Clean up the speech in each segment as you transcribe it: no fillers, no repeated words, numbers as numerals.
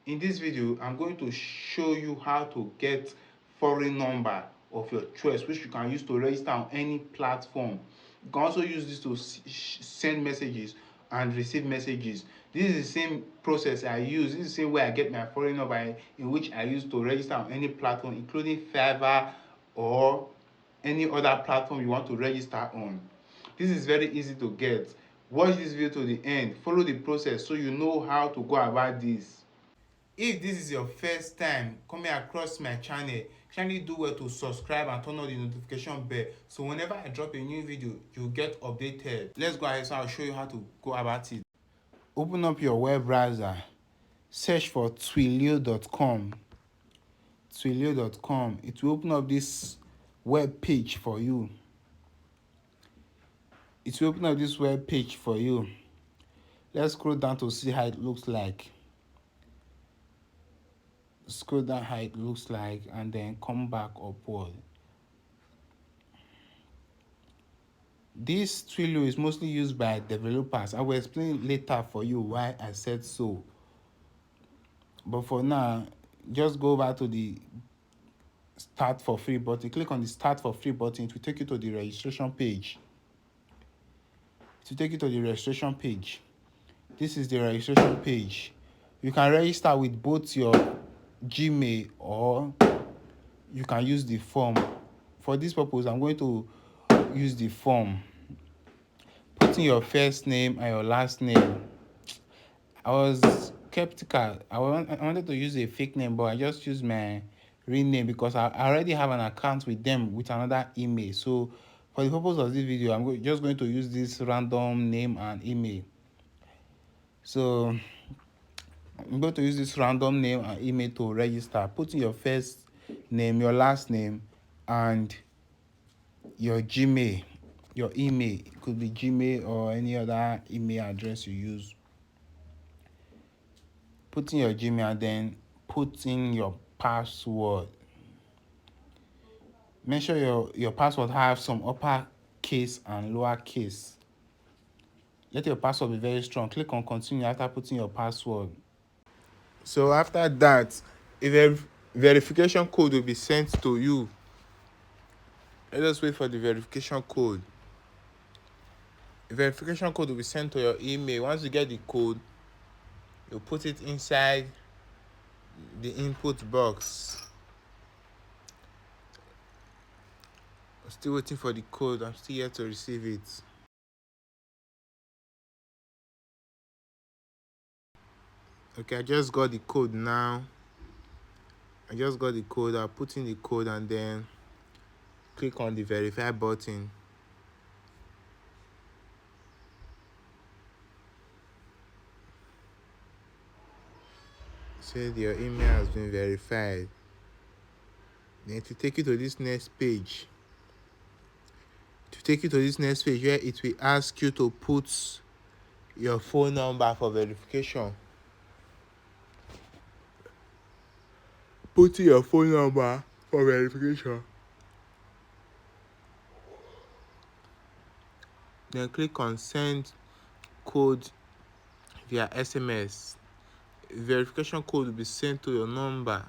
In this video, I'm going to show you how to get foreign number of your choice, which you can use to register on any platform. You can also use this to send messages and receive messages. This is the same process I use. This is the same way I get my foreign number, in which I use to register on any platform, including Fiverr or any other platform you want to register on. This is very easy to get. Watch this video to the end. Follow the process so you know how to go about this. If this is your first time coming across my channel, kindly do well to subscribe and turn on the notification bell, so whenever I drop a new video, you'll get updated. Let's go ahead, so I'll show you how to go about it. Open up your web browser, search for twilio.com. Twilio.com. It will open up this web page for you. Let's scroll down to see how it looks like. And then come back upward. This Twilio is mostly used by developers. I will explain later for you why I said so. But for now, just go over to the Start for Free button. Click on the Start for Free button. It will take you to the registration page. This is the registration page. You can register with both your Gmail or you can use the form. For this purpose, I'm going to use the form. Put in your first name and your last name. I was skeptical. I wanted to use a fake name, but I just used my real name because I already have an account with them with another email. So for the purpose of this video, I'm just going to use this random name and email. So I'm going to use this random name and email to register. Put in your first name, your last name, and your Gmail, your email. It could be Gmail or any other email address you use. Put in your Gmail and then put in your password. Make sure your password have some upper case and lower case. Let your password be very strong. Click on continue after putting your password. So after that, a verification code will be sent to you. Let us wait for the verification code. The verification code will be sent to your email. Once you get the code, you put it inside the input box. I'm still waiting for the code. I'm still yet to receive it. Okay, I just got the code now. I'll put in the code and then click on the verify button. Say your email has been verified. Then to take you to this next page. Where it will ask you to put your phone number for verification. Put in your phone number for verification. Then click on send code via SMS. Verification code will be sent to your number.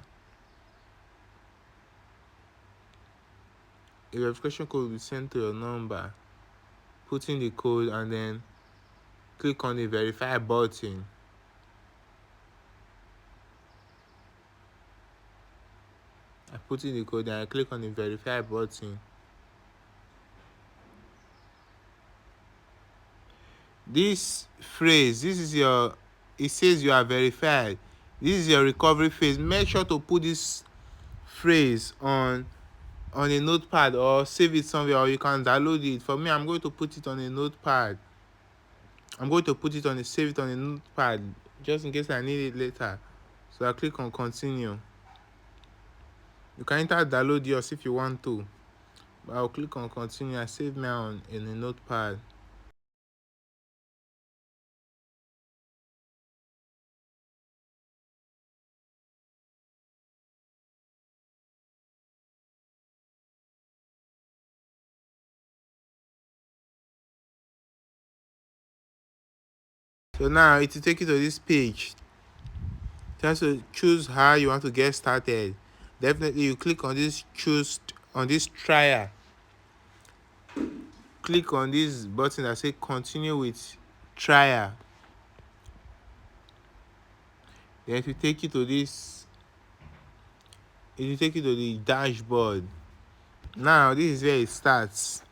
Put in the code and then click on the verify button. I put in the code and I click on the verify button. This phrase, it says you are verified. This is your recovery phase. Make sure to put this phrase on a notepad or save it somewhere, or you can download it. For me, I'm going to put it on a notepad. Save it on a notepad just in case I need it later. So I click on continue. You can enter download yours if you want to, but I'll click on continue. I save mine in a notepad. So now it will take you to this page. Just to choose how you want to get started. Definitely you click on this choose on this trial. Click on this button that say continue with trial. Then it will take you to the dashboard. Now this is where it starts.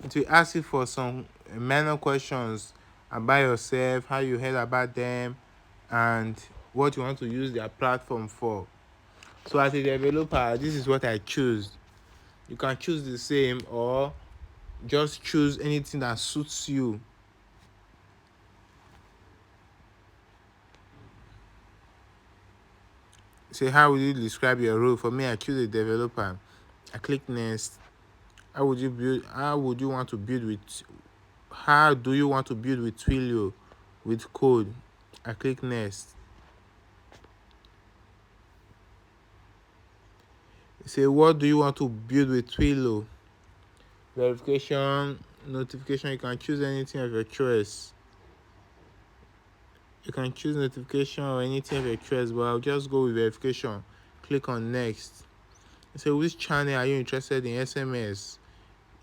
It will ask you for some minor questions about yourself, how you heard about them, and what you want to use their platform for. So as a developer, this is what I choose. You can choose the same or just choose anything that suits you. Say, how would you describe your role? For me, I choose a developer. I click next. How would you want to build with how do you want to build with Twilio with code? I click next. Say, what do you want to build with Twilio? Verification, notification. You can choose anything of your choice. You can choose notification or anything of your choice, but I'll just go with verification. Click on next. So which channel are you interested in? SMS.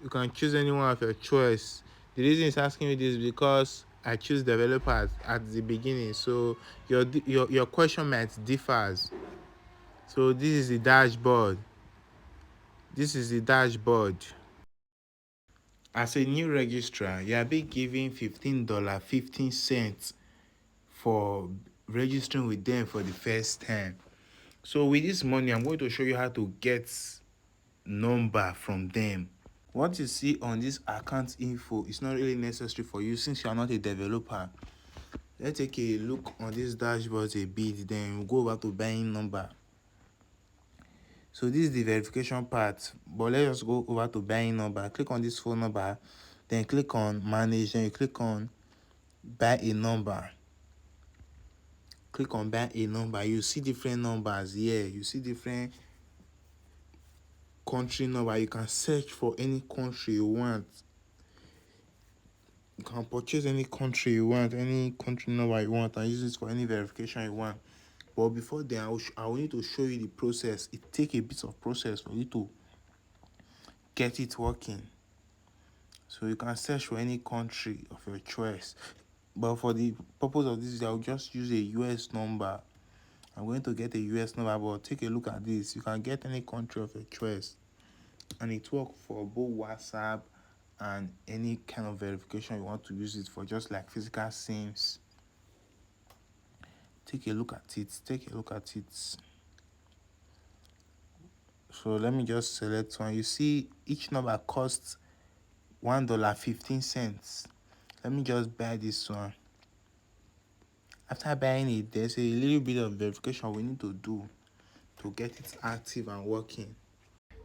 You can choose any one of your choice. The reason it's asking you this is because I choose developer at the beginning, so your question might differs. So this is the dashboard. This is the dashboard. As a new registrar, you are being given $15.15 for registering with them for the first time. So with this money, I'm going to show you how to get number from them. What you see on this account info is not really necessary for you since you are not a developer. Let's take a look on this dashboard a bit, then we'll go over to buying number. So this is the verification part, but let's just go over to buying number. Click on this phone number, then click on manage, then you click on buy a number. Click on buy a number. You see different numbers here. You see different country number. You can search for any country you want. You can purchase any country you want, any country number you want, and use it for any verification you want. But before then, I will need to show you the process. It takes a bit of process for you to get it working. So you can search for any country of your choice. But for the purpose of this video, I'll just use a US number. I'm going to get a US number, but take a look at this. You can get any country of your choice. And it works for both WhatsApp and any kind of verification you want to use it for, just like physical SIMs. Take a look at it. So let me just select one. You see each number costs $1.15. Let me just buy this one. After buying it, there's a little bit of verification we need to do to get it active and working.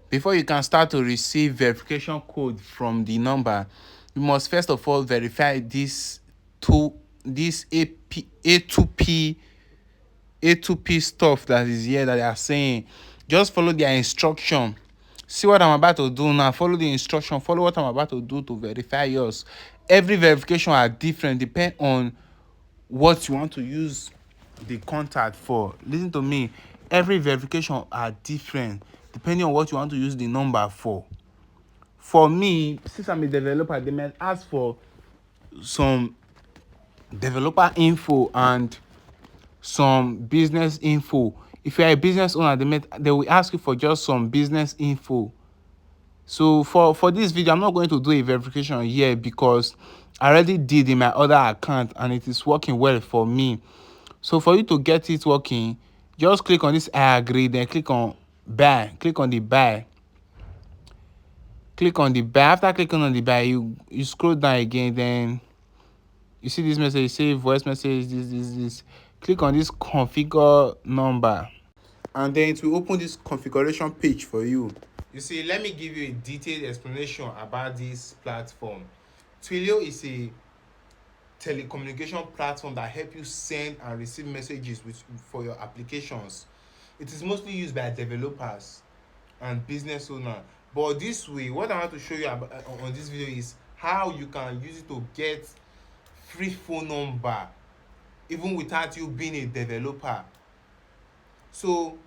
Before you can start to receive verification code from the number, you must first of all verify this A2P stuff that is here that they are saying. Just follow their instruction. See what I'm about to do now. Follow the instruction. Follow what I'm about to do to verify yours. Every verification are different, depend on what you want to use the contact for. Listen to me. Every verification are different depending on what you want to use the number for. For me, since I'm a developer, they might ask for some developer info and some business info. If you're a business owner, they will ask you for just some business info. So for this video, I'm not going to do a verification here because I already did in my other account and it is working well for me. So for you to get it working, just click on this I agree, then click on buy. Click on the buy. After clicking on the buy, you scroll down again, then you see this message, say voice message, this. Click on this configure number, and then it will open this configuration page for you. You see, let me give you a detailed explanation about this platform. Twilio is a telecommunication platform that help you send and receive messages for your applications. It is mostly used by developers and business owners. But this way, what I want to show you about, on this video is how you can use it to get free phone number even without you being a developer. So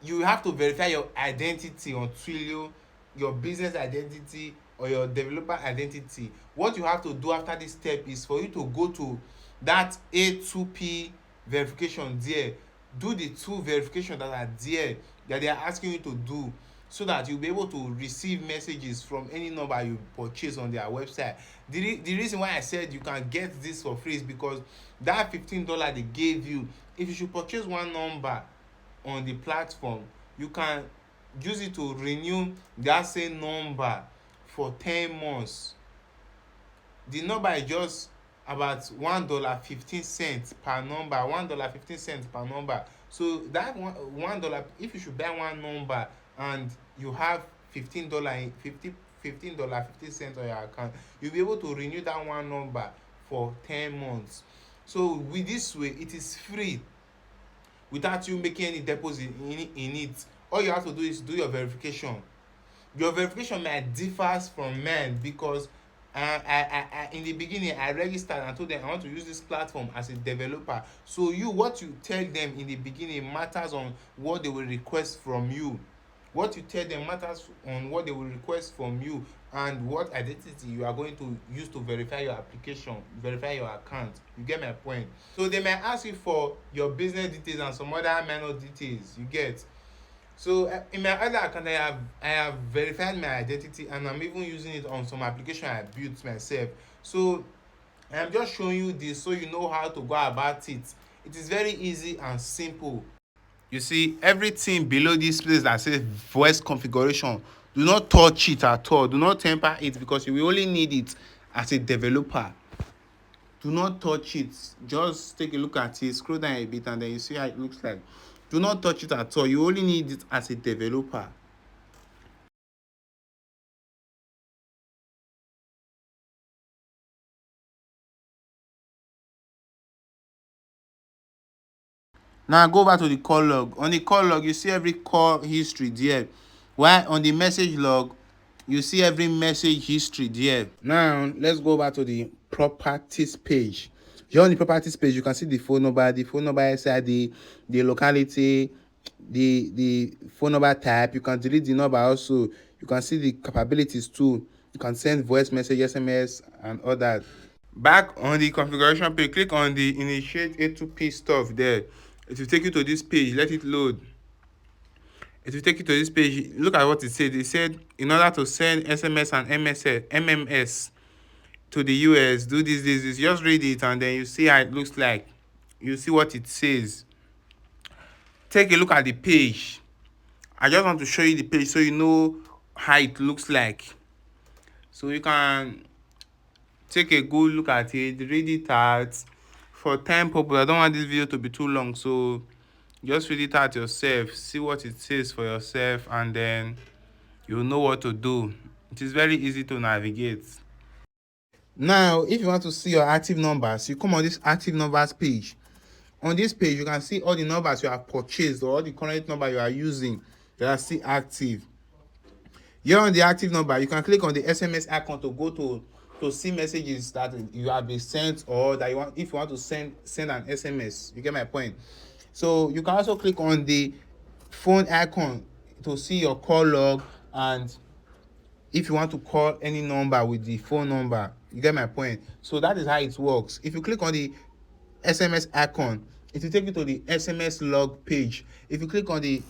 you have to verify your identity on Twilio, your business identity or your developer identity. What you have to do after this step is for you to go to that A2P verification there, do the two verification that are there that they are asking you to do, so that you'll be able to receive messages from any number you purchase on their website. The reason why I said you can get this for free is because that $15 they gave you, if you should purchase one number on the platform, you can use it to renew that same number for 10 months. The number is just about $1.15 per number, $1.15 per number. So that $1, if you should buy one number and you have $15 $15.50 on your account, you'll be able to renew that one number for 10 months. So with this way, it is free without you making any deposit in it. All you have to do is do your verification. Your verification might differ from mine because I in the beginning I registered and told them I want to use this platform as a developer. So what you tell them in the beginning matters on what they will request from you. What you tell them matters on what they will request from you and what identity you are going to use to verify your application, verify your account. You get my point? So they might ask you for your business details and some other minor details. You get? So in my other account, I have verified my identity and I'm even using it on some application I built myself. So I'm just showing you this so you know how to go about it. It is very easy and simple. You see everything below this place that says voice configuration, do not touch it at all. Do not temper it because you will only need it as a developer. Do not touch it. Just take a look at it, scroll down a bit and then you see how it looks like. Do not touch it at all. You only need it as a developer. Now go back to the call log. On the call log, you see every call history there. While on the message log, you see every message history there. Now let's go back to the properties page. Here on the properties page, you can see the phone number, SID, the locality, the phone number type. You can delete the number also. You can see the capabilities too. You can send voice message, SMS, and all that. Back on the configuration page, click on the initiate A2P stuff there. It will take you to this page. Let it load. It will take you to this page. Look at what it said. It said in order to send SMS and MMS to the US, do this. Just read it and then you see how it looks like. You see what it says. Take a look at the page. I just want to show you the page so you know how it looks like. So you can take a good look at it, read it out. For time purpose, I don't want this video to be too long, so just read it out yourself, see what it says for yourself, and then you'll know what to do. It is very easy to navigate. Now if you want to see your active numbers, you come on this active numbers page. On this page you can see all the numbers you have purchased or all the current number you are using that are still active. Here on the active number, you can click on the SMS icon to go to see messages that you have been sent or that you want, if you want to send an SMS. You get my point? So you can also click on the phone icon to see your call log, and if you want to call any number with the phone number. You get my point? So that is how it works. If you click on the SMS icon, it will take you to the SMS log page. If you click on the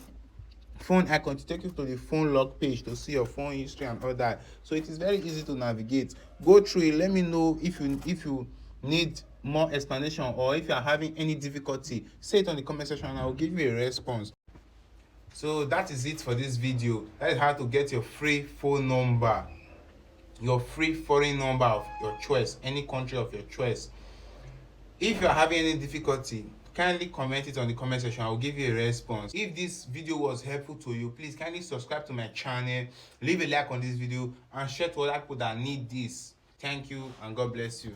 phone icon to take you to the phone log page to see your phone history and all that. So it is very easy to navigate. Go through it. Let me know if you need more explanation or if you are having any difficulty. Say it on the comment section and I will give you a response. So that is it for this video. That is how to get your free phone number, your free foreign number of your choice, any country of your choice. If you are having any difficulty, kindly comment it on the comment section. I will give you a response. If this video was helpful to you, please kindly subscribe to my channel, leave a like on this video, and share to other people that need this. Thank you and God bless you.